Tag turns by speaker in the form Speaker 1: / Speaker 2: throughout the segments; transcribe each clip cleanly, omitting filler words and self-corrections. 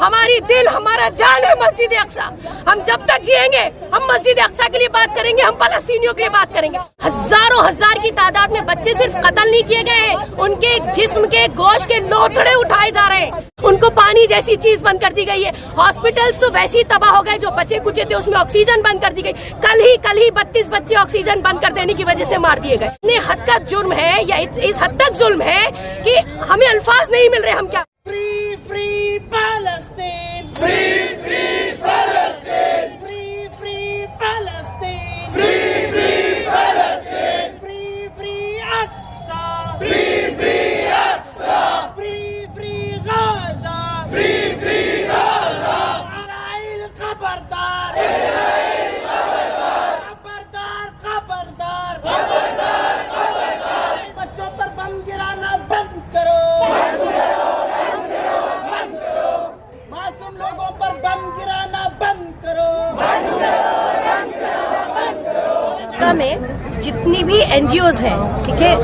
Speaker 1: ہماری دل ہمارا جان ہے مسجد اقصی. ہم جب تک جئیں گے ہم مسجد اقصی کے لیے بات کریں گے, ہم فلسطینیوں کے لیے بات کریں گے. ہزاروں ہزار کی تعداد میں بچے صرف قتل نہیں کیے گئے ہیں, ان کے جسم کے گوشت کے لوتھڑے اٹھائے جا رہے ہیں, ان کو پانی جیسی چیز بند کر دی گئی ہے. ہاسپٹلز تو ویسے ہی تباہ ہو گئے, جو بچے کچے تھے اس میں آکسیجن بند کر دی گئی. کل ہی 32 بچے آکسیجن بند کر دینے کی وجہ سے مار دیے گئے. اتنے حد کا جرم ہے یا اس حد تک ظلم ہے کہ ہمیں الفاظ نہیں مل رہے. ہم کیا
Speaker 2: Free, free Palestine!
Speaker 3: Free, free Palestine!
Speaker 2: Free, free Palestine!
Speaker 3: Free, free Palestine!
Speaker 2: Free, free Aqsa!
Speaker 3: Free, free Aqsa!
Speaker 2: Free, free Gaza!
Speaker 3: Free, free Gaza!
Speaker 2: Israel خبردار!
Speaker 3: Israel خبردار!
Speaker 2: خبردار! خبردار!
Speaker 3: خبردار! خبردار!
Speaker 2: بچوں پر بم گرانا بند کرو! معصوم لوگوں پر بم گرانا بند کرو!
Speaker 1: میں جتنی بھی این جی اوز ہیں, ٹھیک ہے,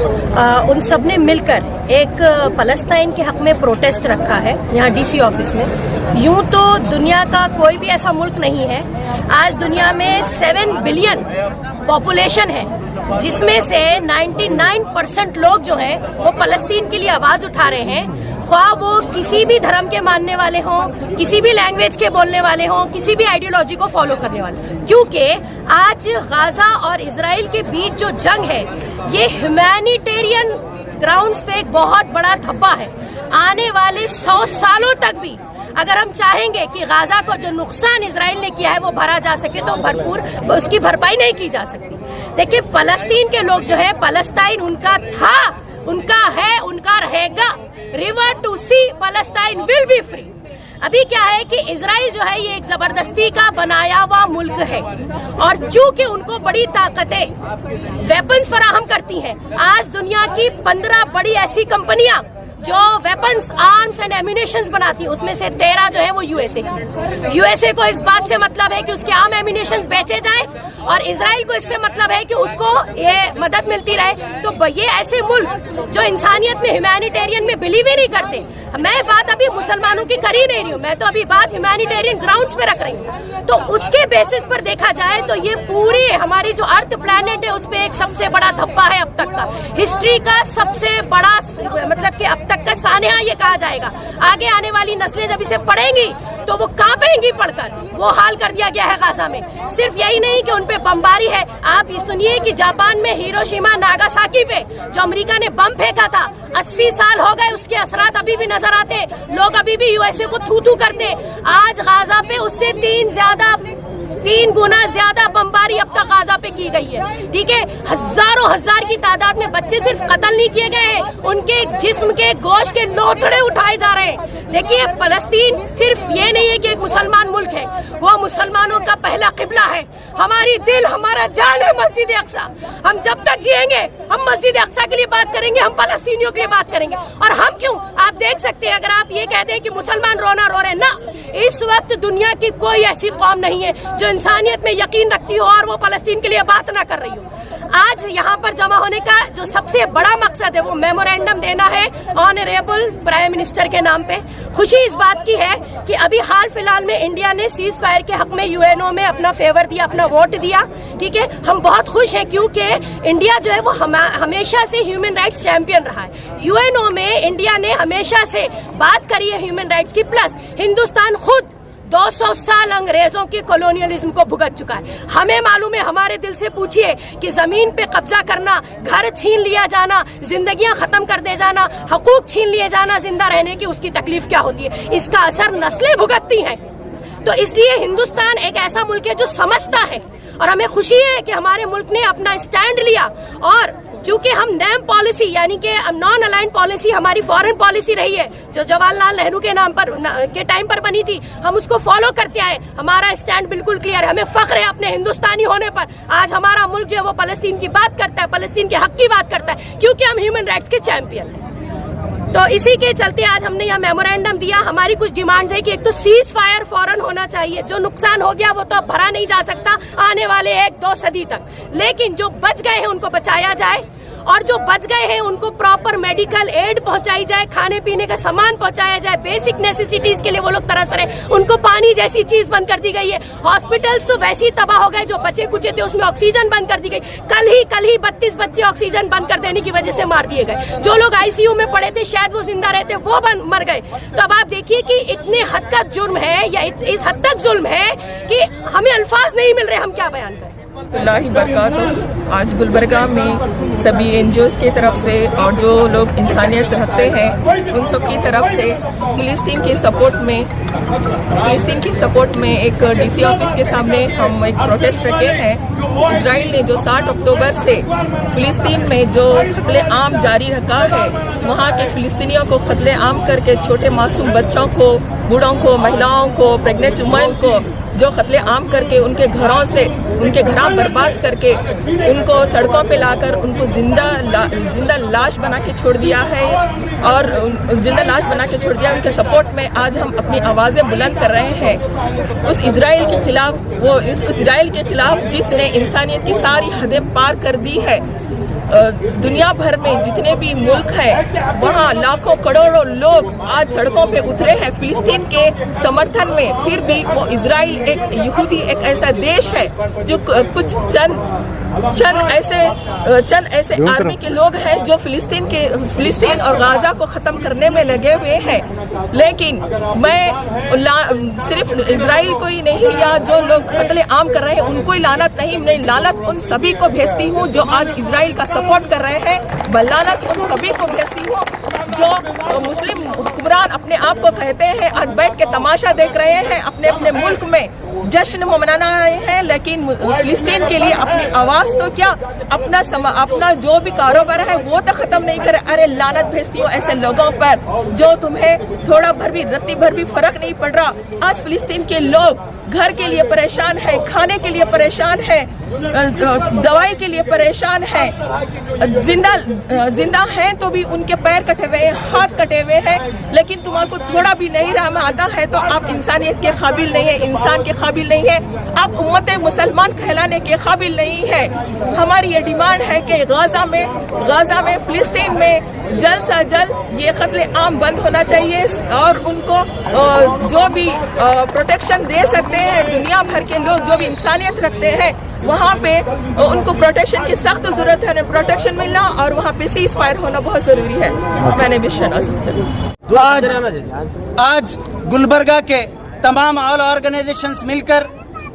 Speaker 1: ان سب نے مل کر ایک فلسطین کے حق میں پروٹیسٹ رکھا ہے یہاں ڈی سی آفس میں. یوں تو دنیا کا کوئی بھی ایسا ملک نہیں ہے, آج دنیا میں 7 بلین پاپولیشن ہے, جس میں سے 99% لوگ جو ہیں وہ فلسطین کے لیے آواز اٹھا رہے ہیں, خواہ وہ کسی بھی دھرم کے ماننے والے ہوں, کسی بھی لینگویج کے بولنے والے ہوں, کسی بھی آئیڈیالوجی کو فالو کرنے والے. کیونکہ آج غازہ اور اسرائیل کے بیچ جو جنگ ہے یہ ہیومینیٹیرین گراؤنڈز پہ ایک بہت بڑا دھبا ہے. آنے والے 100 سالوں تک بھی اگر ہم چاہیں گے کہ غازہ کو جو نقصان اسرائیل نے کیا ہے وہ بھرا جا سکے تو بھرپور اس کی بھرپائی نہیں کی جا سکتی. دیکھیں, فلسطین کے لوگ جو ہے, فلسطین ان کا تھا, ان کا ہے, ان کا رہے گا. ریور ٹو سی فلسطین ول بی فری. ابھی کیا ہے کہ اسرائیل جو ہے یہ ایک زبردستی کا بنایا ہوا ملک ہے, اور چونکہ ان کو بڑی طاقتیں ویپنز فراہم کرتی ہیں. آج دنیا کی 15 بڑی ایسی کمپنیاں جو ویپنز, آرمز اینڈ ایمونیشنز بناتی ہیں, اس میں سے 13 جو ہے وہ یو ایس اے کی. یو ایس اے کو اس بات سے مطلب ہے کہ اس کے عام ایمونیشنز بیچے جائیں, اور اسرائیل کو اس سے مطلب ہے کہ اس کو یہ مدد ملتی رہے. تو یہ ایسے ملک جو انسانیت میں, ہیومینیٹیرین میں بلیو ہی نہیں کرتے. میں بات ابھی مسلمانوں کی کر ہی نہیں رہی ہوں, میں تو ابھی بات ہیومینیٹیرین گراؤنڈز پہ رکھ رہی ہوں. تو اس کے بیسس پر دیکھا جائے تو یہ پوری ہماری جو ارتھ پلانٹ ہے اس پہ ایک سب سے بڑا دھبا ہے اب تک کا, ہسٹری کا سب سے بڑا, مطلب کہ اب تک کا سانحہ یہ کہا جائے گا. آگے آنے والی نسلیں جب اسے پڑھیں گی تو وہ کانپیں گی پڑھ کر. وہ حال کر دیا گیا ہے غازہ میں. صرف یہی نہیں کہ ان پہ بمباری ہے, آپ یہ سنیے کہ جاپان میں ہیروشیما ناگاساکی پہ جو امریکہ نے بم پھینکا تھا, 80 سال ہو گئے, اس کے اثرات ابھی بھی نظر آتے. لوگ ابھی بھی یو ایس اے کو تھو تھو کرتے. آج غازہ پہ اس سے 3 گنا زیادہ بمباری اب تک غازہ پہ کی گئی ہے. ٹھیک ہے, ہزاروں ہزار کی تعداد میں بچے صرف قتل نہیں کیے گئے ہیں, ان کے جسم کے گوشت کے لوتھڑے اٹھائے جا رہے ہیں. دیکھیے, فلسطین صرف یہ نہیں ہے کہ ایک مسلمان ملک ہے, وہ مسلمانوں کا پہلا قبلہ ہے. ہماری دل ہمارا جان ہے مسجد اقصی. ہم جب تک جئیں گے ہم مسجد اقصی کے لیے بات کریں گے, ہم فلسطینیوں کے لیے بات کریں گے. اور ہم کیوں, آپ دیکھ سکتے ہیں, اگر آپ یہ کہتے ہیں کہ مسلمان رونا رو رہے ہیں, نہ, اس وقت دنیا کی کوئی ایسی قوم نہیں ہے جو انسانیت میں یقین رکھتی ہو اور وہ فلسطین کے لیے بات نہ کر رہی ہو. آج یہاں پر جمع ہونے کا جو سب سے بڑا مقصد ہے وہ میمورینڈم دینا ہے آنریبل پرائم منسٹر کے نام پہ. خوشی اس بات کی ہے کہ ابھی حال فی الحال میں انڈیا نے سیز فائر کے حق میں یو این او میں اپنا فیور دیا, اپنا ووٹ دیا. ٹھیک ہے, ہم بہت خوش ہیں کیونکہ انڈیا جو ہے وہ ہمیشہ سے ہیومن رائٹس چیمپئن رہا ہے. یو این او میں انڈیا نے ہمیشہ سے بات کری ہے ہیومن رائٹس کی. پلس ہندوستان خود 200 سال انگریزوں کی کولونیلزم کو بھگت چکا ہے. ہمیں معلوم ہے, ہمارے دل سے پوچھئے کہ زمین پہ قبضہ کرنا, گھر چھین لیا جانا, زندگیاں ختم کر دے جانا, حقوق چھین لیے جانا زندہ رہنے کی, اس کی تکلیف کیا ہوتی ہے. اس کا اثر نسلیں بھگتتی ہیں. تو اس لیے ہندوستان ایک ایسا ملک ہے جو سمجھتا ہے, اور ہمیں خوشی ہے کہ ہمارے ملک نے اپنا اسٹینڈ لیا. اور چونکہ ہم نیم پالیسی یعنی کہ نان الائن پالیسی ہماری فارن پالیسی رہی ہے جو جواہر لال نہرو کے نام پر کے ٹائم پر بنی تھی, ہم اس کو فالو کرتے آئے. ہمارا اسٹینڈ بالکل کلیئر ہے, ہمیں فخر ہے اپنے ہندوستانی ہونے پر. آج ہمارا ملک جو ہے وہ فلسطین کی بات کرتا ہے, فلسطین کے حق کی بات کرتا ہے, کیونکہ ہم ہیومن رائٹس کے چیمپئن ہیں. تو اسی کے چلتے آج ہم نے یہاں میمورینڈم دیا. ہماری کچھ ڈیمانڈز ہے کہ ایک تو سیز فائر فوراً ہونا چاہیے, جو نقصان ہو گیا وہ تو اب بھرا نہیں جا سکتا آنے والے 1-2 صدی تک, لیکن جو بچ گئے ہیں ان کو بچایا جائے. اور جو بچ گئے ہیں ان کو پراپر میڈیکل ایڈ پہنچائی جائے, کھانے پینے کا سامان پہنچایا جائے, بیسک نیسیسٹیز کے لیے وہ لوگ ترس رہے ہیں. ان کو پانی جیسی چیز بند کر دی گئی ہے. ہاسپٹلس تو ویسے ہی تباہ ہو گئے, جو بچے کچے تھے اس میں آکسیجن بند کر دی گئی. کل ہی 32 بچے آکسیجن بند کر دینے کی وجہ سے مار دیے گئے. جو لوگ آئی سی یو میں پڑے تھے شاید وہ زندہ رہتے, وہ مر گئے. تو اب آپ دیکھیے کہ اتنے حد کا جرم ہے یا اس حد تک ظلم ہے کہ ہمیں الفاظ نہیں مل رہے, ہم کیا بیان کریں.
Speaker 4: اللہ برکاتہ. آج گلبرگہ میں سبھی این جی اوز کی طرف سے اور جو لوگ انسانیت رکھتے ہیں ان سب کی طرف سے فلسطین کی سپورٹ میں ایک ڈی سی آفس کے سامنے ہم ایک پروٹیسٹ رکھے ہیں. اسرائیل نے جو 60 اکتوبر سے فلسطین میں جو قتل عام جاری رکھا ہے, وہاں کے فلسطینیوں کو قتل عام کر کے چھوٹے معصوم بچوں کو, بوڑھوں کو, مہیلاؤں کو, پریگننٹ وومن کو جو قتل عام کر کے ان کے گھراں برباد کر کے ان کو سڑکوں پہ لا کر ان کو زندہ لاش بنا کے چھوڑ دیا ہے. اور زندہ لاش بنا کے چھوڑ دیا. ان کے سپورٹ میں آج ہم اپنی آوازیں بلند کر رہے ہیں اس اسرائیل کے خلاف جس نے انسانیت کی ساری حدیں پار کر دی ہے. دنیا بھر میں جتنے بھی ملک ہیں وہاں لاکھوں کروڑوں لوگ آج سڑکوں پہ اترے ہیں فلسطین کے سمرتھن میں. پھر بھی وہ اسرائیل ایک یہودی ایک ایسا دیش ہے جو کچھ چند ایسے آرمی کے لوگ ہیں جو فلسطین اور غزہ کو ختم کرنے میں لگے ہوئے ہیں. لیکن میں صرف اسرائیل کو ہی نہیں یا جو لوگ قتل عام کر رہے ہیں ان کو ہی لعنت نہیں, لعنت ان سبھی کو بھیجتی ہوں جو آج اسرائیل کا سپورٹ کر رہے ہیں. لعنت ان سبھی کو بھیجتی ہوں جو مسلم حکمران اپنے آپ کو کہتے ہیں, آج بیٹھ کے تماشا دیکھ رہے ہیں, اپنے ملک میں جشن منانا رہے ہیں, لیکن فلسطین کے لیے اپنی آواز تو کیا اپنا جو بھی کاروبار ہے وہ تو ختم نہیں کرے. ارے لعنت بھیجتی ہوں ایسے لوگوں پر جو تمہیں تھوڑا بھر بھی رتی بھر بھی فرق نہیں پڑ رہا. آج فلسطین کے لوگ گھر کے لیے پریشان ہے, کھانے کے لیے پریشان ہے, دوائی کے لیے پریشان ہے, زندہ ہیں تو بھی ان کے پیر کٹے ہوئے ہیں, ہاتھ کٹے ہوئے ہیں. لیکن تمہارے کو تھوڑا بھی نہیں رحم آتا ہے تو آپ انسانیت کے قابل نہیں ہیں, انسان کے قابل نہیں ہیں, آپ امت مسلمان کہلانے کے قابل نہیں ہے. ہماری یہ ڈیمانڈ ہے کہ غزہ میں فلسطین میں جلد سے جلد یہ قتل عام بند ہونا چاہیے اور ان کو جو بھی پروٹیکشن دے سکتے ہیں دنیا بھر کے لوگ جو بھی انسانیت رکھتے ہیں وہاں پہ ان کو پروٹیکشن کی سخت ضرورت ہے. انہیں پروٹیکشن ملنا اور وہاں پہ سیز فائر ہونا بہت ضروری ہے. میں نے بھی
Speaker 2: آج گلبرگہ کے تمام آل آرگنائزیشنز مل کر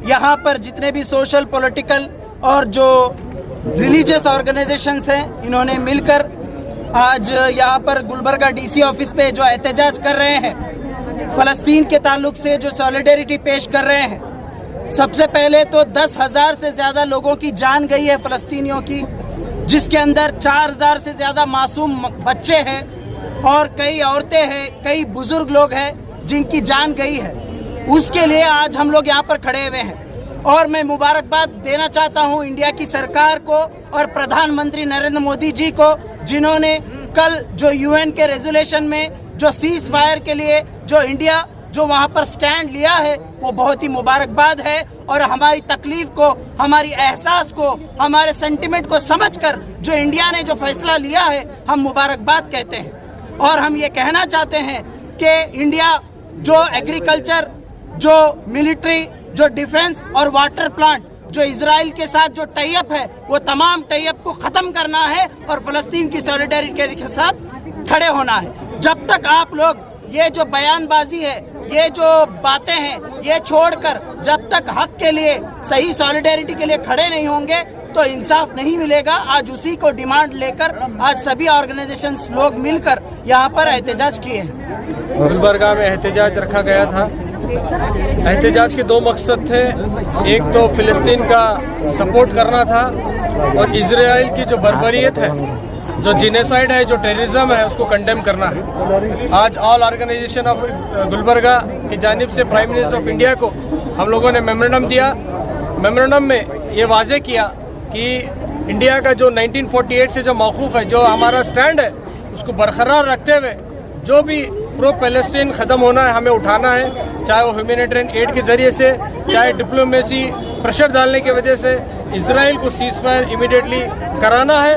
Speaker 2: یہاں پر جتنے بھی سوشل پولیٹیکل اور جو ریلیجیس آرگنائزیشنز ہیں انہوں نے مل کر آج یہاں پر گلبرگہ ڈی سی آفس پہ جو احتجاج کر رہے ہیں, فلسطین کے تعلق سے جو سولیڈیریٹی پیش کر رہے ہیں. سب سے پہلے تو 10,000 سے زیادہ لوگوں کی جان گئی ہے فلسطینیوں کی, جس کے اندر 4,000 سے زیادہ معصوم بچے ہیں اور کئی عورتیں ہیں, کئی بزرگ لوگ ہیں جن کی جان گئی ہے. اس کے لیے آج ہم لوگ یہاں پر کھڑے ہوئے ہیں اور میں مبارکباد دینا چاہتا ہوں انڈیا کی سرکار کو اور پردھان منتری نریندر مودی جی کو, جنہوں نے کل جو یو این کے ریزولیشن میں جو سیز فائر کے لیے جو انڈیا جو وہاں پر سٹینڈ لیا ہے وہ بہت ہی مبارکباد ہے. اور ہماری تکلیف کو, ہماری احساس کو, ہمارے سینٹیمنٹ کو سمجھ کر جو انڈیا نے جو فیصلہ لیا ہے ہم مبارکباد کہتے ہیں. اور ہم یہ کہنا چاہتے ہیں کہ انڈیا جو ایگریکلچر, جو ملٹری, جو ڈیفنس اور واٹر پلانٹ جو اسرائیل کے ساتھ جو ٹائی اپ ہے وہ تمام ٹائی اپ کو ختم کرنا ہے اور فلسطین کی سولیڈیریٹی کے ساتھ کھڑے ہونا ہے. جب تک آپ لوگ یہ جو بیان بازی ہے, یہ جو باتیں ہیں, یہ چھوڑ کر جب تک حق کے لیے, صحیح سولیڈیریٹی کے لیے کھڑے نہیں ہوں گے تو انصاف نہیں ملے گا. آج اسی کو ڈیمانڈ لے کر آج سبھی آرگنائزیشنز لوگ مل کر یہاں پر احتجاج کیے ہیں.
Speaker 5: گلبرگہ میں احتجاج رکھا گیا تھا. احتجاج کے 2 مقصد تھے. ایک تو فلسطین کا سپورٹ کرنا تھا اور اسرائیل کی جو بربریت ہے, جو جینیسائیڈ ہے, جو ٹیررزم ہے, اس کو کنڈیم کرنا ہے. آج آل آرگنائزیشن آف گلبرگہ کی جانب سے پرائم منسٹر آف انڈیا کو ہم لوگوں نے میمورنڈم دیا. میمورنڈم میں یہ واضح کیا کہ انڈیا کا جو 1948 سے جو موقوف ہے, جو ہمارا سٹینڈ ہے, اس کو برقرار رکھتے ہوئے جو بھی پرو پیلسٹین ختم ہونا ہے ہمیں اٹھانا ہے, چاہے وہ ہیومینیٹرین ایڈ کے ذریعے سے, چاہے ڈپلومیسی پریشر ڈالنے کی وجہ سے اسرائیل کو سیز فائر امیڈیٹلی کرانا ہے.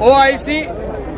Speaker 5: OIC